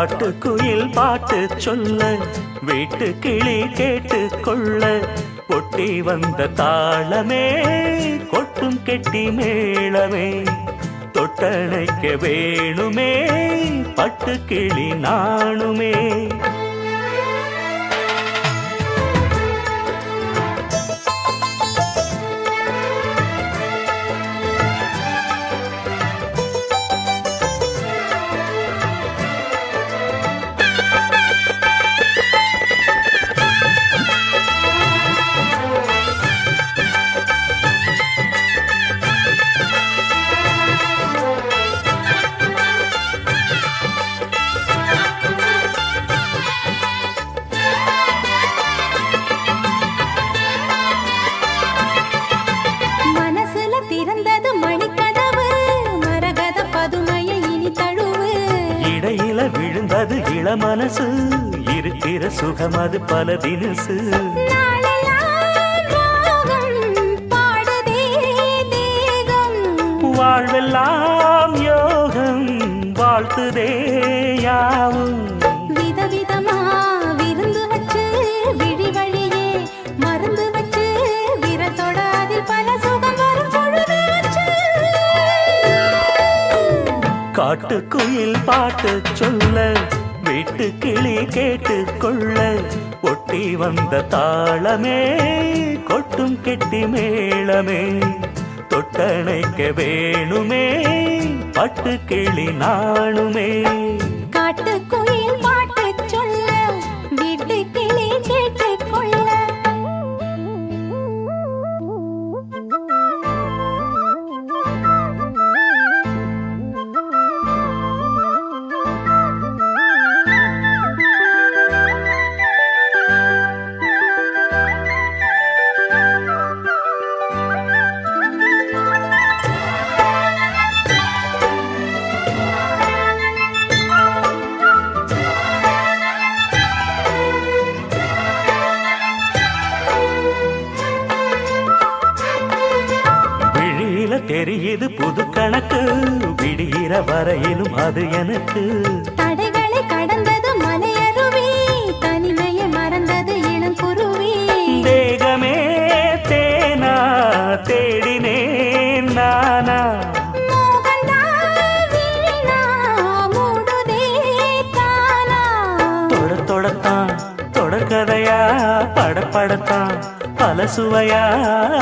காட்டுக்குயில் பாட்டு சொல்ல வீட்டு கிளி கேட்டு கொள்ள ஒட்டி வந்த தாளமே கொட்டும் கெட்டி மேளமே தொட்டணைக்க வேணுமே பட்டு கிளி நாணுமே. விழுந்தது இளமனசு இருக்கிற சுகம் அது பல தினசு. வாழ்வெல்லாம் யோகம் வாழ்த்துதே யாவும் விதவிதமா விருந்து வச்சு விழி வழியே மருந்து வச்சு விரத்தோட அதில் பல சுகம் வரும் பொழுது காட்டுக்குயில் பாட்டு சொல்ல வீட்டு கிளி கேட்டு கொள்ள ஒட்டி வந்த தாளமே கொட்டும் கெட்டி மேளமே தொட்டணைக்க வேணுமே பட்டு கிளி நாணுமே. காட்டுக்குயில் பாட்டு சொல்ல வீட்டு கிளி கேட்டு கொள்ள தெரியுது புது கணக்கு விடுகிற வரையிலும் அது எனக்கு தடைகளை கடந்தது மலையருவி தனிமையை மறந்தது இளங்குருவி தேகமே தேனா தேடினேன் நானா தொடத்தான் தொடர்கதையா படப்படத்தான் பல சுவையா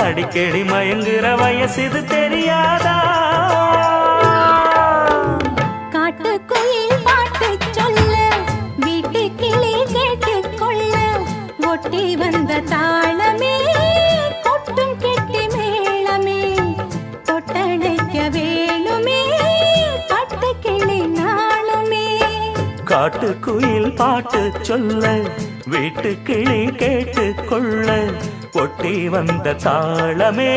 அடிக்கடி மயங்குற வயசு இது தெரியாதா. காட்டுக்குயில் பாட்டு சொல்ல வீட்டு கிளி கேட்டு கொள்ள ஒட்டி வந்த தாளமே கொட்டும் கெட்டி மேளமே தொட்டணைக்க வேணுமே பட்டு கிளி நாளுமே. காட்டுக்குயில் பாட்டு சொல்ல வீட்டு கிளி கேட்டு கொள்ள ஒட்டி வந்த தாளமே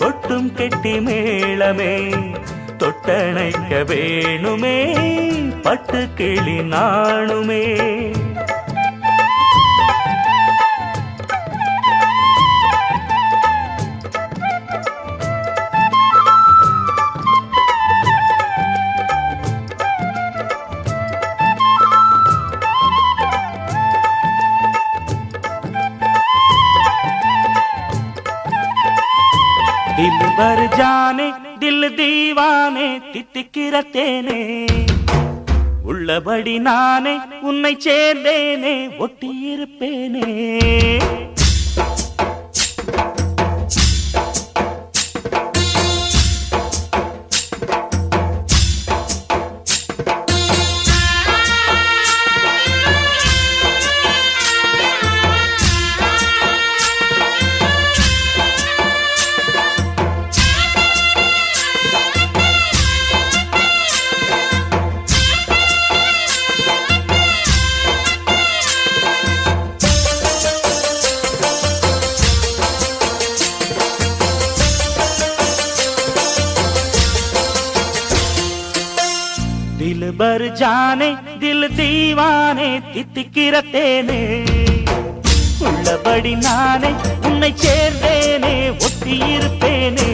கொட்டும் கெட்டி மேளமே தொட்டணைக்க வேணுமே பட்டு கிளி நாணுமே. दिल भर जाने दिल दीवाने தித்திக்கிற தேனே உள்ளபடி நானே உன்னை சேர்ந்தேனே ஒட்டியிருப்பேனே. दिल भर जाने दिल दीवाने தித்திக்கிற தேனே உள்ளபடி நானே உன்னை சேர்ந்தேனே ஒட்டியிருப்பேனே.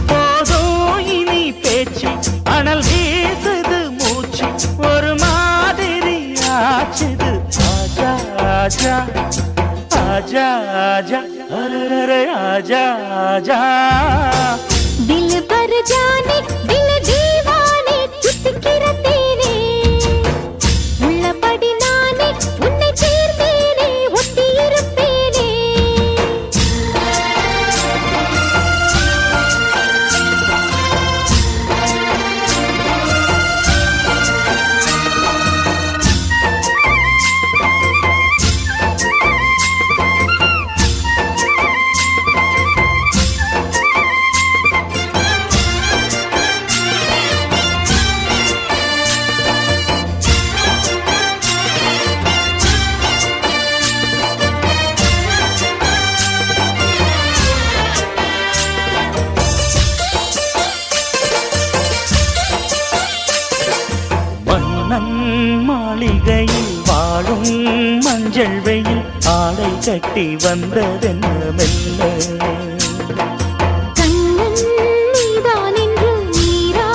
போதும் இனி பேச்சு அனல் வீசுது மூச்சு ஒரு மாதிரி आजा आजा दिल पर जाने दिल दीवाने चित्किरतेने உள்ளபடி நானே உன்னை சேர்ந்தேனே ஒட்டி இருப்பேனே மாளிகையில் வாழும் மஞ்சள் வெயில் ஆடை கட்டி வந்ததென்ன மெல்ல கண்ணன் நீதான் என்று நீரா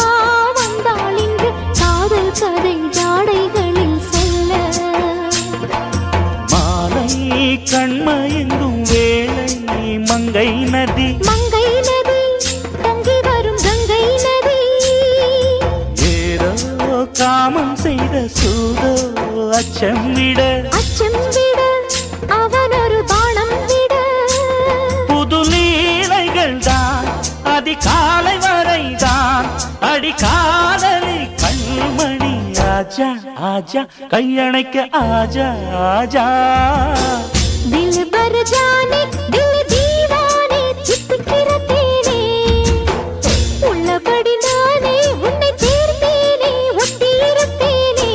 வந்தாள் என்று காதல் கதை ஜாடைகளில் செல்ல மாலை கண்மயங்கும் வேளை மங்கை நதி மங்கை நதி தங்கி வரும் கங்கை நதி ஏதோ காமம் செய்த சூதோ அச்சம் விட அவன் ஒரு பானம் விட புது லீலைகள் தான் அதிகாலை வரைதான் அடிக்காதலி கண்மணி ஆஜா ஆஜா கையணைக்க ஆஜா ஆஜா दिल भर जाने दिल दीवाने चित्किरतेने உள்ளபடி நானே உன்னை சேர்ந்தேனே ஒட்டி இருப்பேனே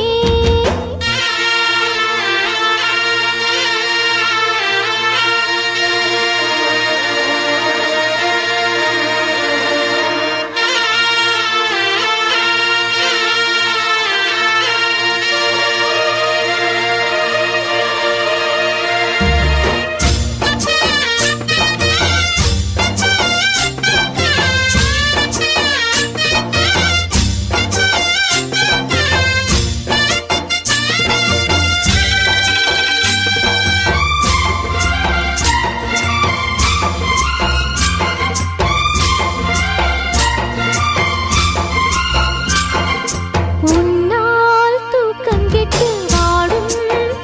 உன்னால் தூக்கம் கெட்டு வாடும்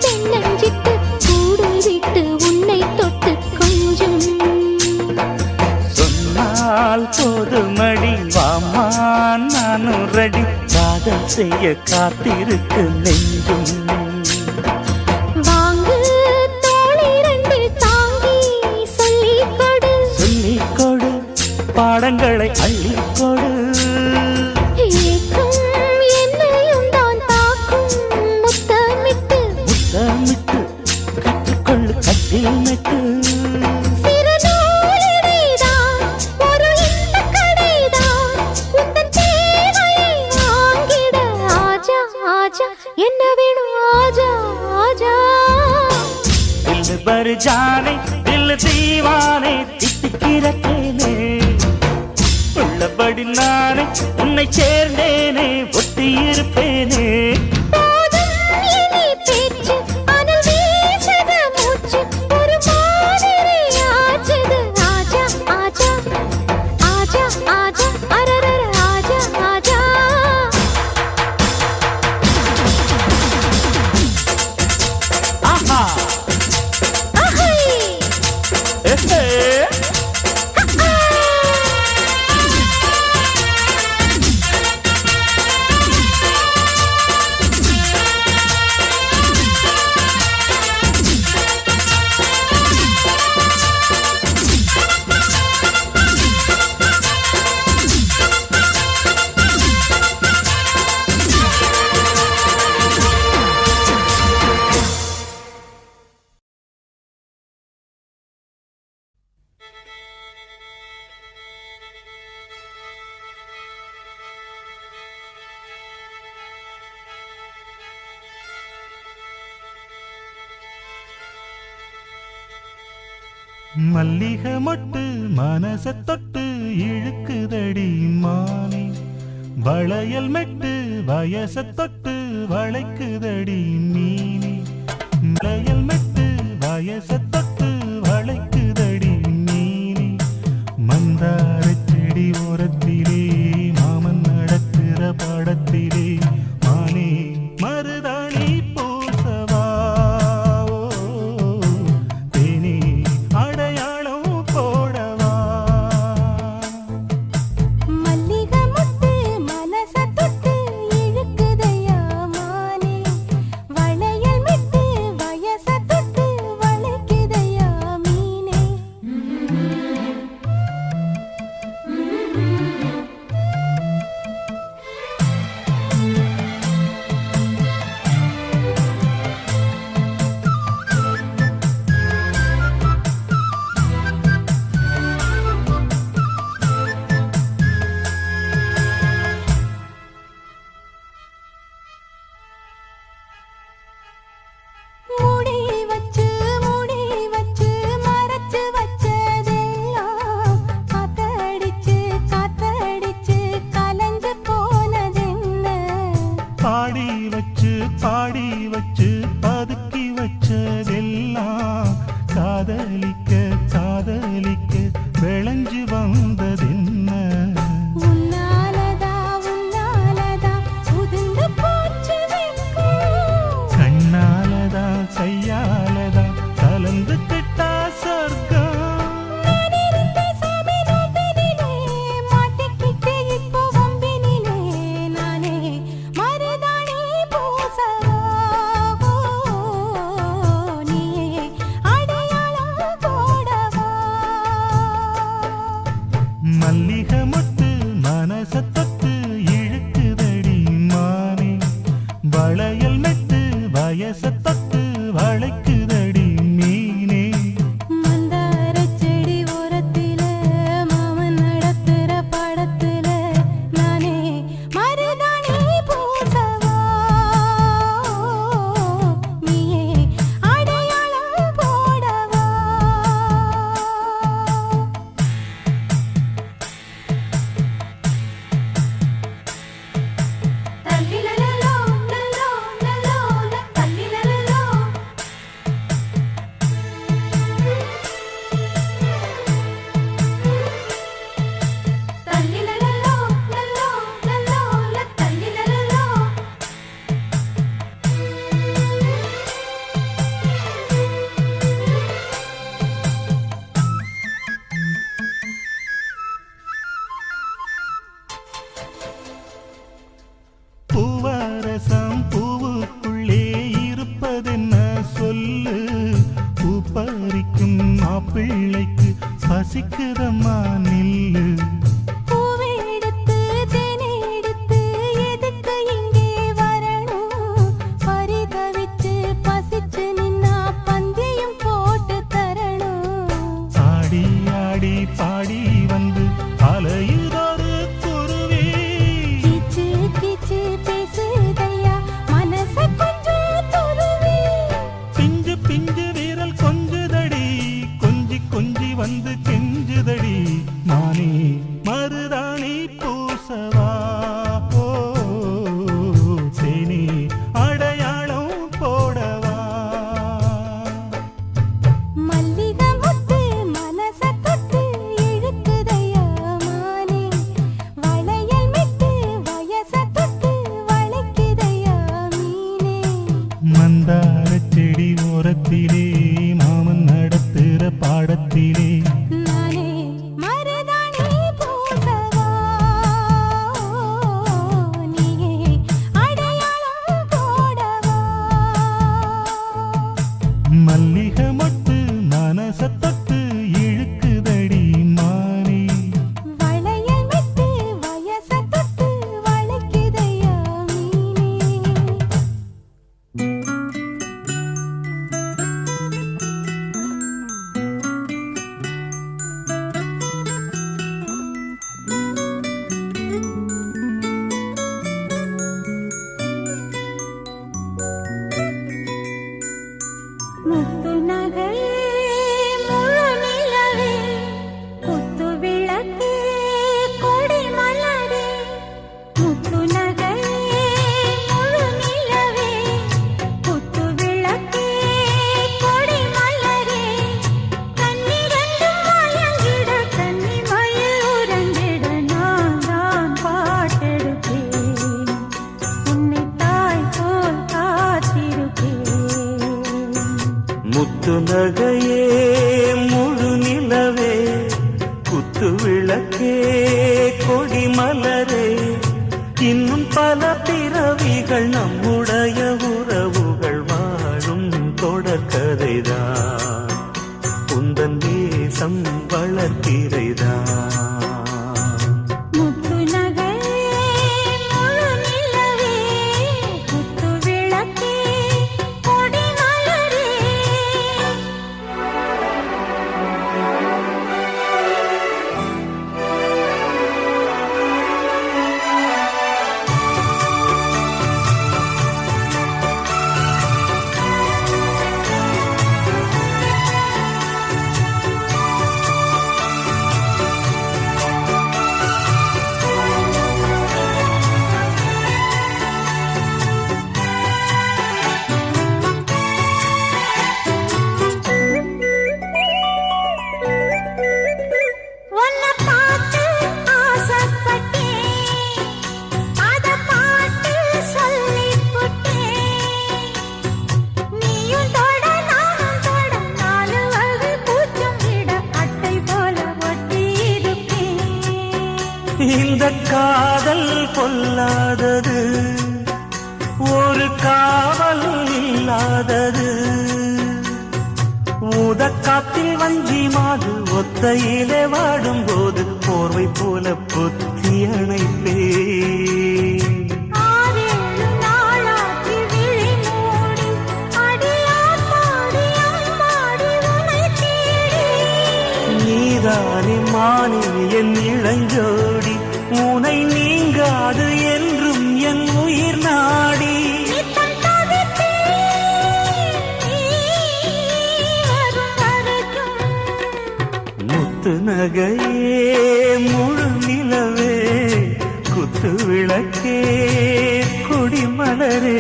தென்னஞ்சிட்டு கூடு விட்டு உன்னை தொட்டு கொஞ்சம் சொன்னால் போதுமடி வாமா நானும் ரெடி காதல் செய்ய காத்திருக்கு நெஞ்சும் வாங்கு தோளை ரெண்டு தாங்கி சொல்லிக் கொடு சொல்லிக் கொடு பாடங்களை அள்ளிக் கொடு ஏக்கம் என்னையும் தான் தாக்கும் முத்தமிட்டு முத்தமிட்டு கற்றுக்கொள்ளு கட்டில் நட்டு சிறு நூலிழைதான் ஒரு இன்பக் கடைதான் உந்தன் தேவையை வாங்கிட ஆஜா ஆஜா என்ன வேணும் ஆஜா ஆஜா दिल भर जाने दिल दीवाने தித்திக்கிறேனே உள்ளபடி நானே உன்னை சேர்ந்தேனே ஒட்டி இருப்பேனே போதும் இனி பேச்சு அனல் வீசுது மூச்சு ஒரு மாதிரி ஆச்சுது ஆஜா ஆஜா ஆஜா ஆஜா அரரர ஆஜா ஆஜா ஆஹா அஹை ஏஹே மல்லிகை மொட்டு மனச தொட்டு இழுக்குதடி மானே வளையல் மெட்டு வயச தொட்டு வளைக்குதடி மீனே வளையல் மெட்டு வயச தொட்டு வளைக்குதடி மீனே மந்தார செடி ஓரத்திலே மாமன் நடத்துற பாடத்திலே மானே மருதாணி பூசவா தேனே அடையாளம் போடவா மல்லிகை முத்து மனச தொட்டு இழுக்குதையா மானே வளையல் மிட்டு வயச தொட்டு வளைக்குதையா மீனே மூடி வச்சு மறைச்சு வச்சதெல்லாம் காத்தடிச்சு கலஞ்சு போனதென்ன பாடி வச்சு பதுக்கி வச்சதெல்லாம் காதலிக்க விளைஞ்சு வந்ததென்ன உன்னாலதா உதிர்ந்து போச்சு வெட்கம் கண்ணாலதா கையாலதா கலந்து கிட்டா சொர்க்கம் நான் இருந்த சாமி நோம்பினிலே மாட்டிக்கிட்டு இப்போ வம்பினிலே நானே மருதாணி பூசவா நீயே அடையாளம் போடவா மல்லிகை மொட்டு மனச தொட்டு இழுக்குதடி மானே வளையல் மெட்டு வயச தொட்டு வளைக்குதடி மீனே மந்தார செடி ஓரத்தில மாமன் நடத்துற படத்துல நானே மருதாணி பூசவா நீயே அடையாளம் போடவா தல்லிலலலோ லலோ லலோ தல்லிலலலோ தல்லிலலலோ லலோ லலோ தல்லிலலலோ பூவரசம் பூவுக்குள்ளே இருப்பதென்ன சொல்லு பூ பறிக்கும் மாப்பிள்ளைக்கு பசிக்குதம்மா நில்லு பூவெடுத்து தேனெடுத்து எதுக்கு இங்கே வரணும் பரிதவிச்சு பசிச்சு நின்னா பந்தியும் போட்டு தரணும் ஆடி ஆடி பாடி வந்து அலையுதொரு குருவி கீச்சு கீச்சு பேசுதையா மனச கொஞ்சம் துருவி பிஞ்சு பிஞ்சு வீரல் கொஞ்சுதடி கொஞ்சி கொஞ்சி வந்து கெஞ்சுதடி குத்து விளக்கே கொடிமலரே இன்னும் பல பிறவிகள் நம்முடைய உறவுகள் வாழும் தொடர்கதைதான் உந்தன் தேசம் வளர்த்திரைதான் இந்த காதல் பொல்லாதது ஒரு காவல் இல்லாதது ஊதக்காத்தில் வஞ்சி மாது ஒத்தையிலே வாடும்போது போர்வை போல புத்தி அணைப்பே நீதானே மானே என் இளஞ்சோடி உனை நீங்காது என்றும் என் உயிர் நாடி முத்து நகையே முழு நிலவே குத்து விளக்கே கொடிமலரே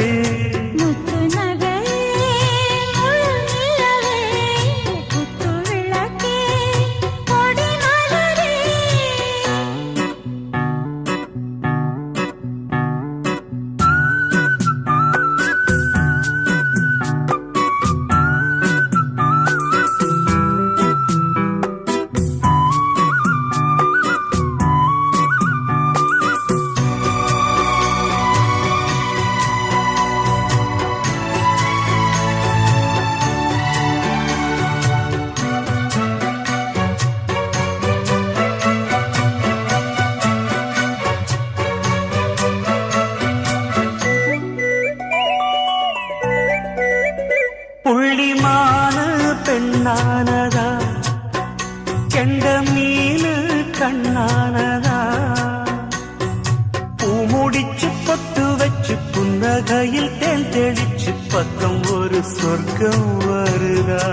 புள்ளிமானு பெண்ணானதா கெண்ட மீனு கண்ணானதா பூமுடிச்சு பொட்டு வச்சு புன்னகையில் தேன் தெளிச்சு பக்கம் ஒரு சொர்க்கம் வருதா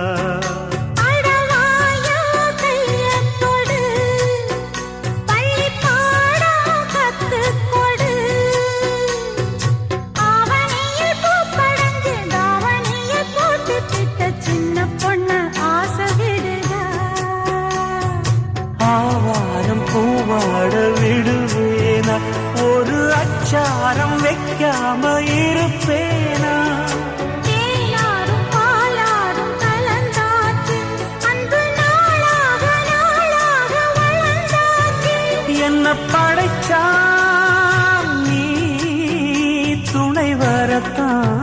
பூவாட விடுவேனா ஒரு அச்சாரம் வைக்காம இருப்பேனா என்ன படைச்சா நீ துணை வரத்தான்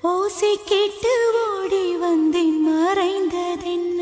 ஓசை கேட்டு ஓடி வந்தேன் மறைந்ததென்ன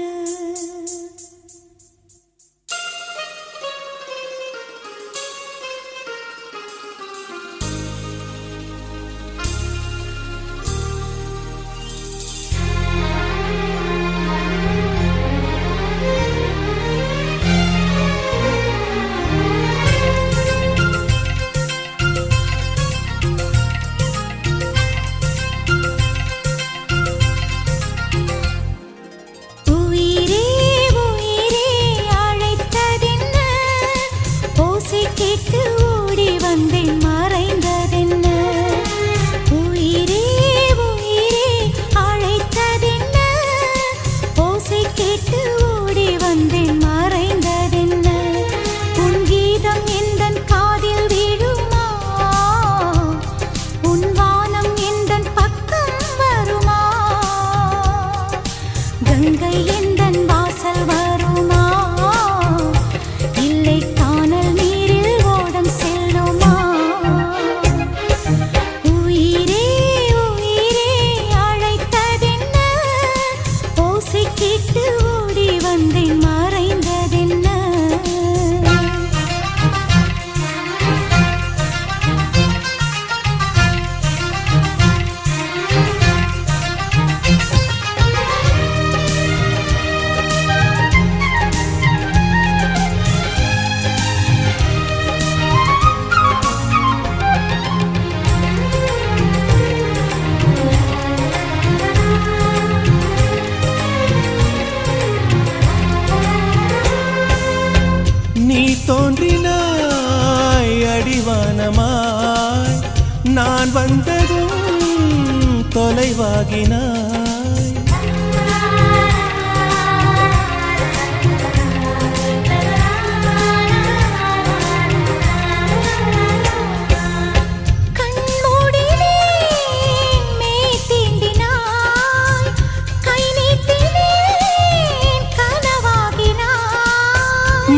வந்ததும் தொலைவாகினாய். கண்மூடினேன் மெய் தீண்டினாய், கை நீட்டினேன் கனவாகினாய்.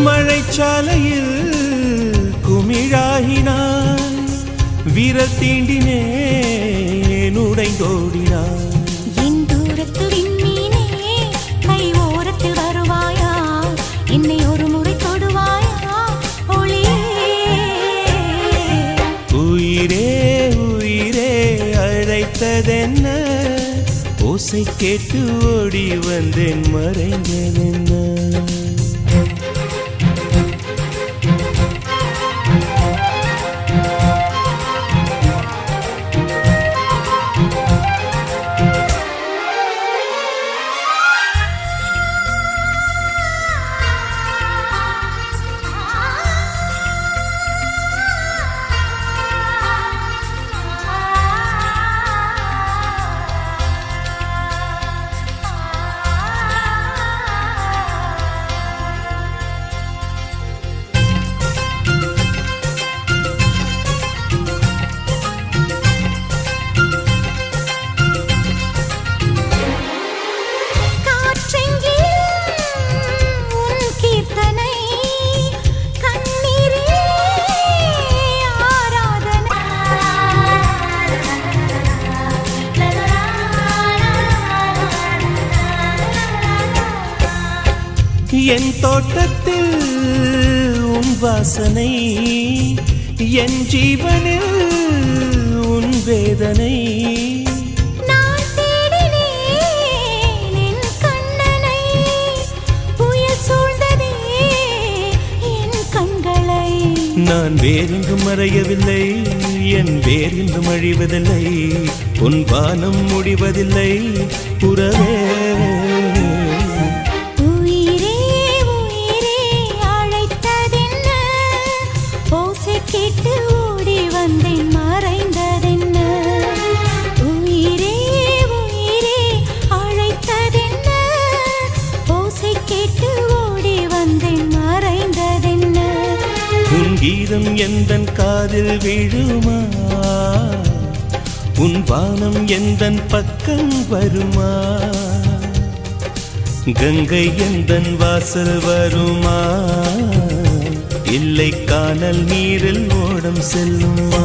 மழைச்சாலையில் குமிழாகினாய், விரல் தீண்டினேன் உடைந்தோடினாய். என் தூரத்து விண்மீனே, கை ஓரத்தில் வருவாயா, என்னை ஒரு முறை தொடுவாயா ஒளியே. உயிரே உயிரே அழைத்ததென்ன, ஓசை கேட்டு ஓடி வந்தேன் மறைந்ததென்ன. என் தோட்டத்தில் உன் வாசனை, என் ஜீவனில் உன் வேதனை. நான் தேடினேன் என் கண்ணனை, புயல் சூழ்ந்ததே என் கண்களை. நான் வேறெங்கும் மறையவில்லை, என் வேறெங்கும் அழிவதில்லை, உன் வானம் முடிவதில்லை உறவே. கேட்டு ஓடி வந்தேன் மறைந்ததென்ன, உயிரே உயிரே அழைத்ததென்ன, ஓசை கேட்டு ஓடி வந்தேன் மறைந்ததென்ன. உன் கீதம் எந்தன் காதில் விழுமா, உன் வானம் எந்தன் பக்கம் வருமா, கங்கை எந்தன் வாசல் வருமா, இல்லை கானல் நீரில் ஓடம் செல்லுமா.